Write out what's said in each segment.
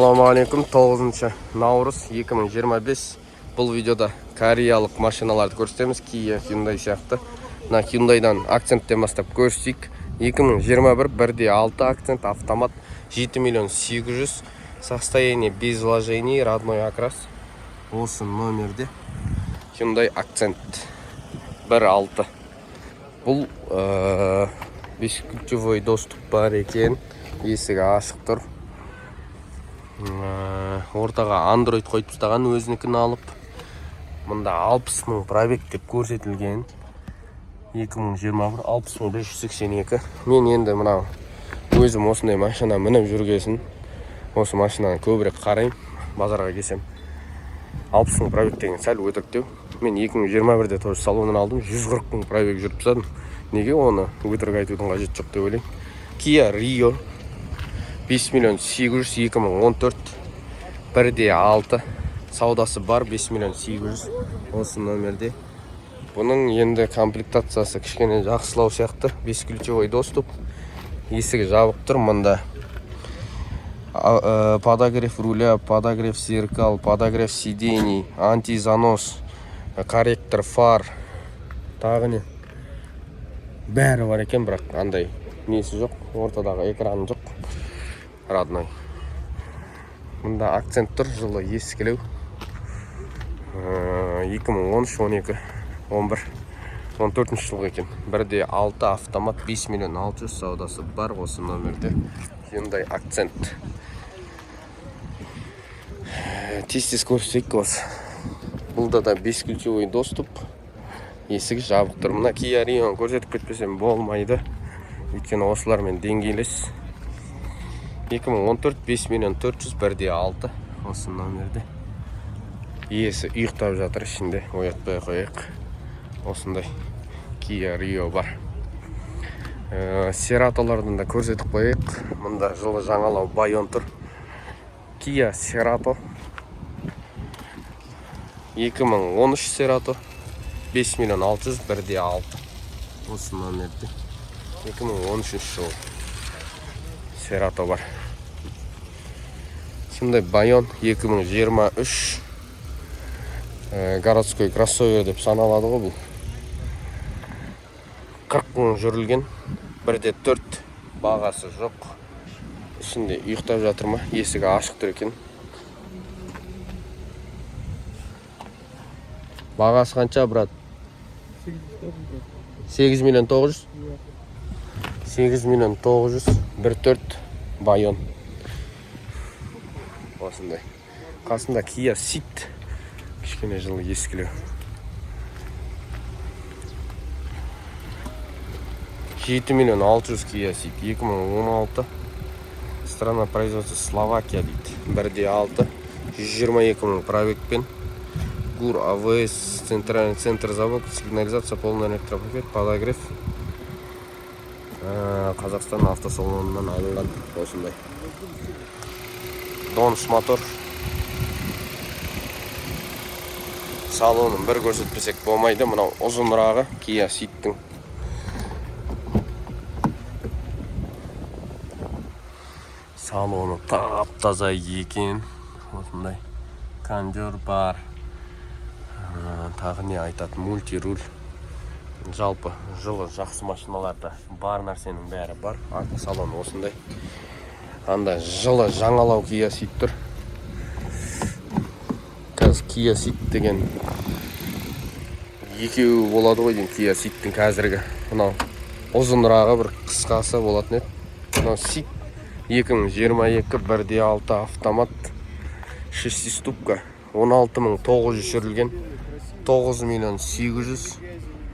Ассалаумағалейкум, 9 наурыз 2025. Бұл видеода кореялық машиналарды көрсетеміз. Kia, Hyundai сияқты. Мына Hyundai'дан акценттен бастап көрсетейік. 2021 1.6 акцент, автомат, 7 миллион 800. Состояние без вложений, родной окрас. Осы номерде Hyundai акцент 1.6. Бұл бесключевой доступ бар екен. Есігі ашық тұр. Ортаға Android қойып тастаған, өзінікін алып. Мұнда 60 мың пробег деп көрсетілген. 2021 60 мың 582. Мен енді мынау өзім осындай машина мініп жүргесін. Осы машинаны көбірек қарайым. Базарға келсем 60 мың пробег деген сәл өтіріктеу. Мен 2021-де тоже салонын алдым, 140 мың пробег жүріп тастадым. Неге оны өтірік айтудың қажеті жоқ деп ойлаймын. Kia Rio 5 миллион 800, 2014 1.6 саудасы бар, 5 миллион 800 осы номерде. Бұның енді комплектациясы кішкене жақсылау сияқты. Бесключевой доступ, есігі жабық тұр. Мұнда подогрев руля, подогрев зеркал, подогрев сидений, антизанос, корректор фар, тағы не бәрі бар екен, бірақ андай несі жоқ, ортадағы экраны жоқ, родной. Мұнда акцент тұр, жылы ескілеу. 2013, 12, 11, 14 жылғы екен. 1.6 автомат, 5 миллион 600 саудасы бар осы номерде. Hyundai акцент. Тез-тез көрсетейік осы. Бұлда да бесключевой доступ. Есігі жабық тұр. Мына Kia Rio көрсетіп кетпесем болмайды. Өйткені осылармен деңгейлес. 2014 5 миллион 400 1.6 осы номерде. Иесі ұйықтап жатыр, ішінде оятпай қояйық. Осындай Kia Rio бар. Ceratolардан да көрсетіп қояйық. Мұнда жылы жаңалау Bayon тұр. Kia Cerato 2013 Cerato 5 миллион 600 1.6 осы номерде. 2013 жыл Cerato бар. Сондай Bayon 2023 городской кроссовер деп саналады ғой бұл. 40 мың жүрілген, 1.4 бағасы жоқ. Ішінде ұйықтап жатыр ма? Есігі ашық тұр екен. Бағасы қанша, брат? 8 миллион 900. 8 миллион 900, 1.4 Bayon. Осындай. Қасында Kia Ceed. Кішкене жылы ескілеу. 7 миллион 600 Kia Ceed. 2016. Страна производства Словакия дейді. 1.6. 122 мың пробегпен. ГУР, АВС, центральный центр завод, сигнализация, полный электропакет, подогрев. Қазақстан автосалонынан алынған осындай. Донс мотор. Салонын бір көрсетпесек болмайды. Мынау ұзынырағы Kia Ceed'тің. Салоны тап-таза екен. Осындай кондер бар. Тағы не айтады, мультируль. Жалпы жылы жақсы машиналарда бар нәрсенің бәрі бар. Арты салон осындай. Анда жылы жаңалау Kia Ceed тұр. Қазір Kia Ceed деген екеуі болады ғой дейін. Kia Ceed'тің қазіргі. Мынау ұзынырағы бір қысқасы болатын еді. Мынау Ceed 2022 1.6 автомат, 6 ступка, 16.900 жүрілген, 9 миллион 800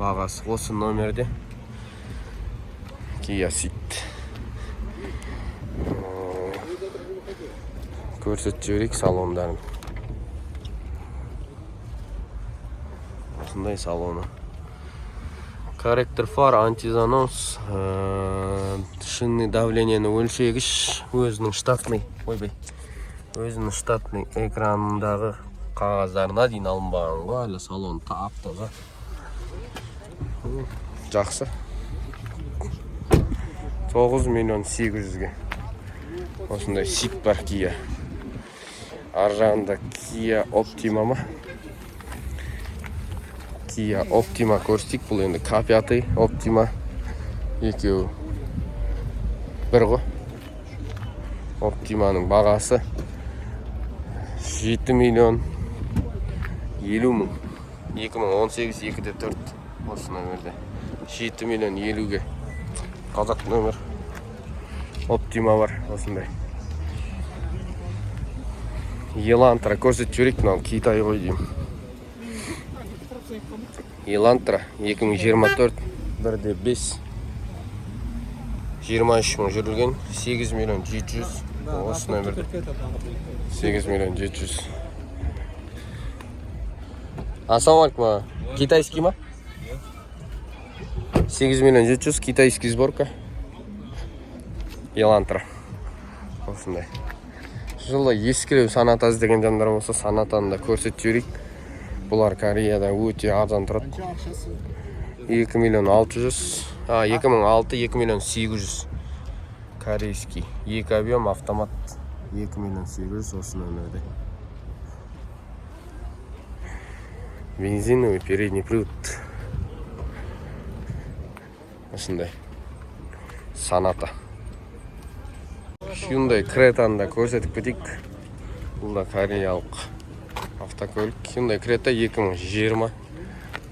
бағасы осы номерде. Kia Ceed. Көрсетіп жіберейік салондарын. Осындай салоны. Корректор фар, антизанос, шинный давлениені өлшегіш, өзінің штатный экранындағы қағаздарына дейін алынбаған ғой, әлі салон тап-таза. Жақсы. 9 миллион 800-ге. Осындай Ceed бар Kia. ар жағында Kia Optima ма? Kia Optima көрсетейік. Бұл енді K5 Optima. Екеуі бір ғой. Optimаның бағасы 7 миллион 50 мың. 2018 2-4 осы нөмірде. 7 миллион 50-ге. Қазақ нөмір. Optima бар осындай. Elantra көрсетіп жіберейік, мынау Китай ғой деймін. Elantra 2024 1.5 23 мың жүрілген, 8 миллион 700. Осы нөмірде 8 миллион 700. Ассалаумалейкум. Китайский ма? 8 миллион 700, китайский сборка. Elantra. Осындай. Жылы ескілеу Sonata іздеген жандар болса, Sonatаны да көрсетіп жіберейік. Бұлар Кореяда өте арзан тұрады. 2 миллион 600. 2006, 2 миллион 800. Корейский. 2 объем автомат. 2 миллион 800 осы нөмірде. Бензиновый передний привод. Осындай. Sonata. Hyundai Creta'ны да көрсетіп кетейік. Бұл да кореялық автокөлік. Hyundai Creta 2020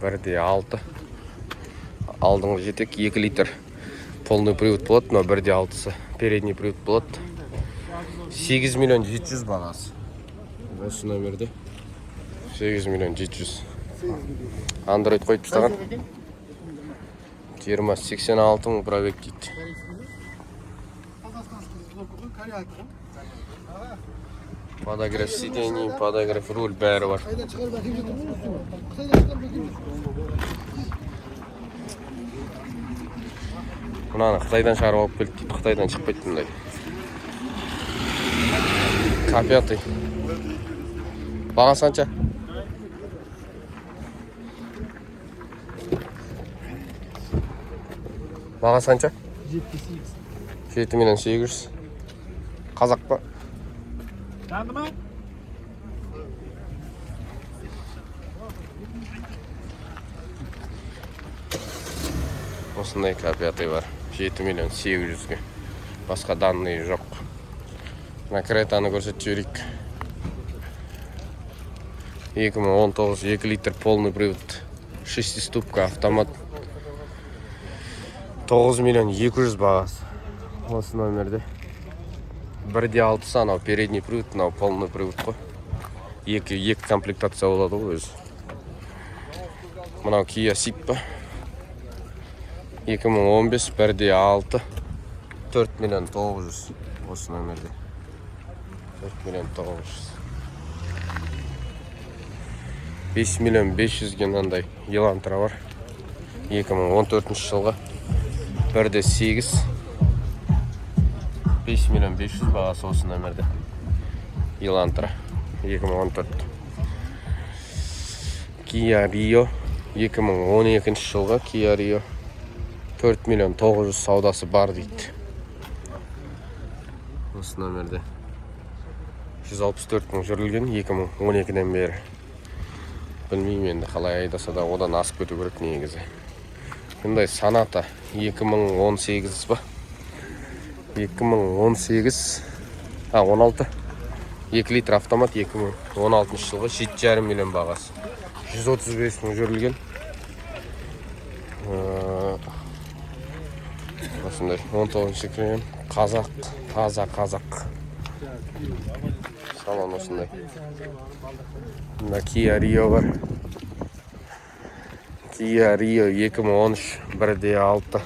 1.6. Алдыңғы жетек 2 литр полный привод болады, но 1.6-сы передний привод болады. 8 миллион 700 бағасы. Осы нөмірде 8 миллион 700. Android қойып тастаған. 86 мың пробег дейді. Подогрев сидений, подогрев руль бәрі бар. Мынаны Қытайдан шығарып алып келді дейді. Қытайдан шықпайды бұндай. K5. Бағасы қанша? Бағасы қанша? 7 миллион 800. Қазақ па? Tanıdı mı? Осындай K5 бар. 7 миллион 800-ге. Басқа данные жоқ. Мына Creta'ны көрсетіп жіберейік. 2019 2 литр полный привод. 6-ступка автомат. 9 миллион 200 бағасы. Осы нөмірде. 1.6-сы анау передний привод, анау полный привод қой. Екі комплектация болады ғой өзі. Мынау Kia Ceed 2015 1.6 4 миллион 900. Осы нөмірде 4 миллион 900. 5 миллион 500-ге мынандай Elantra бар. 2014 жылғы 1.8 5 миллион 500 бағасы осы нөмірде. Elantra 2014. Kia Rio 2012 жылғы Kia Rio 4 миллион 900 саудасы бар дейді. Осы нөмірде 164 мың жүрілген 2012-ден бері. Білмеймін енді қалай айдаса да одан асып кету керек негізі. Бұндай Sonata 2018 ба? 2018 16 2 литр автомат 2016 жылғы 7,5 миллион бағасы. 135 мың жүрілген. Осындай 19 крем. Қазақ, таза қазақ. Салон осындай. Мына Kia Rio бар. Kia Rio 2013 1.6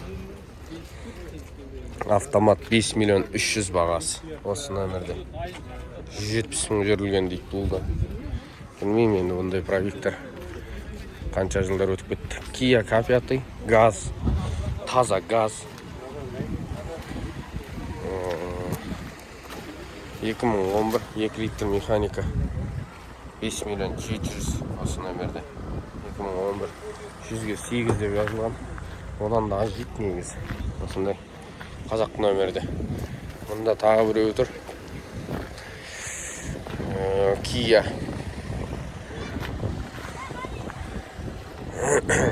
автомат 5 миллион 300 бағасы. Осы нөмірде 170 мың жүрілген дейді бұл да. Білмеймін енді бұндай пробегтер қанша жылдар өтіп кетті. Kia K5 газ, таза газ. 2011 2 литр механика 5 миллион 700 осы нөмірде. 2011 100-ге 8 деп жазылған. Одан да аз жит негізі. Осындай қазақ нөмірде. Мұнда тағы біреу тұр. Kia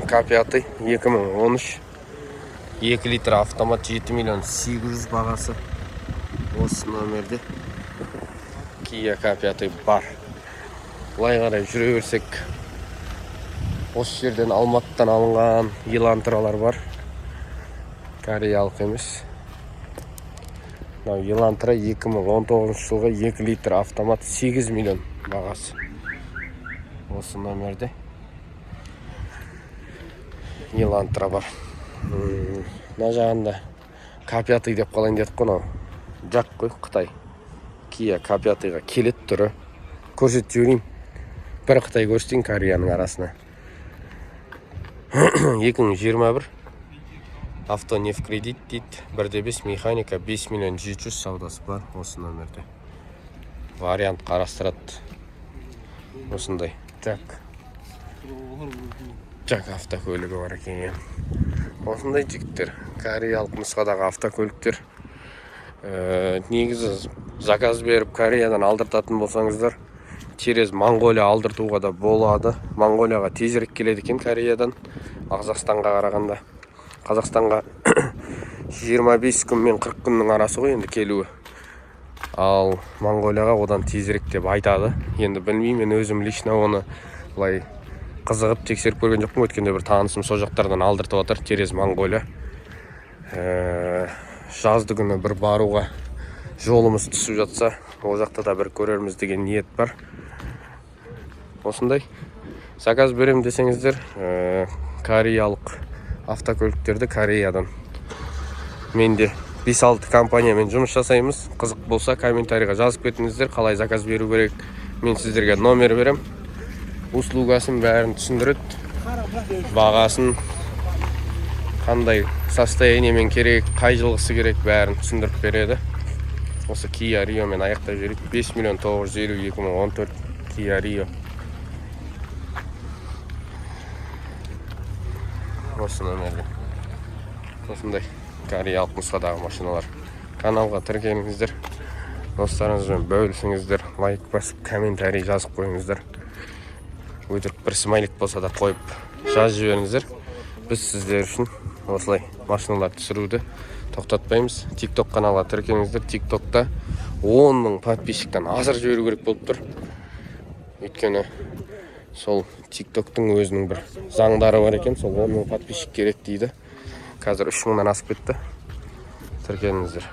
K5 2013 2 литр автомат 7 миллион 800 бағасы. Осы номерде Kia K5 бар. Былай қарай жүре берсек, осы жерден Алматыдан алынған Елантралар бар. Кореялық емес. Елантра 2019 жылғы 2 литр автомат 8 миллион бағасы. Осы номерде Елантра бар. Мына жағында K5 деп қалайын дедік қой, жақ қой, Қытай. Kia K5-ға келет түрі. Көрсетіп жіберейін. Бір Қытай көрсетейін Кореяның арасына. 2021 Автонеф кредит дейді. 1/5 механика 5 миллион 700 саудасы бар осы номерде. Вариант қарастырады. Осындай. Жак автокөлігі бар екен. Осындай жігіттер. Кореялық нұсқадағы автокөліктер. Негізі заказ беріп Кореядан алдыртатын болсаңыздар, через Монголия алдыртуға да болады. Монголияға тезірек келеді екен Кореядан, Қазақстанға қарағанда. Қазақстанға 25 күн мен 40 күннің арасы ғой енді келуі. Ал Монголияға одан тезірек деп айтады. Енді білмеймін, мен өзім лично оны былай қызығып тексеріп көрген жоқпын. Өткенде бір танысым сол жақтардан алдыртып отыр через Монголия. Жазды күні бір баруға жолымыз түсіп жатса, ол жақта да бір көрерміз деген ниет бар. Осындай. Заказ берем десеңіздер, кореялық автокөліктерді Кореядан. Менде 5-6 компаниямен жұмыс жасаймыз. Қызық болса комментарийға жазып кетіңіздер, қалай заказ беру керек. Мен сіздерге номер берем. Услугасын бәрін түсіндіреді. Бағасын, қандай состояниемен керек, қай жылғысы керек, бәрін түсіндіріп береді. Осы Kia Rio мен аяқтап жіберейік. 5 миллион 950 2014 Kia Rio. Осы номерде. Осындай кореялық нұсқадағы машиналар. Каналға тіркеліңіздер. Достарыңызбен бөлісіңіздер. Лайк басып, комментарий жазып қойыңыздар. Өтірік бір смайлик болса да қойып жазып жіберіңіздер. Біз сіздер үшін осылай машиналар түсіруді тоқтатпаймыз. TikTok каналға тіркеліңіздер. TikTokта 10 мың подписчиктен асыр жіберу керек болып тұр. Өйткені сол TikToktың өзінің бір заңдары бар екен. Сол 10 мың подписчик керек дейді. Қазір 3 мыңнан асып кетті. Тіркеліңіздер.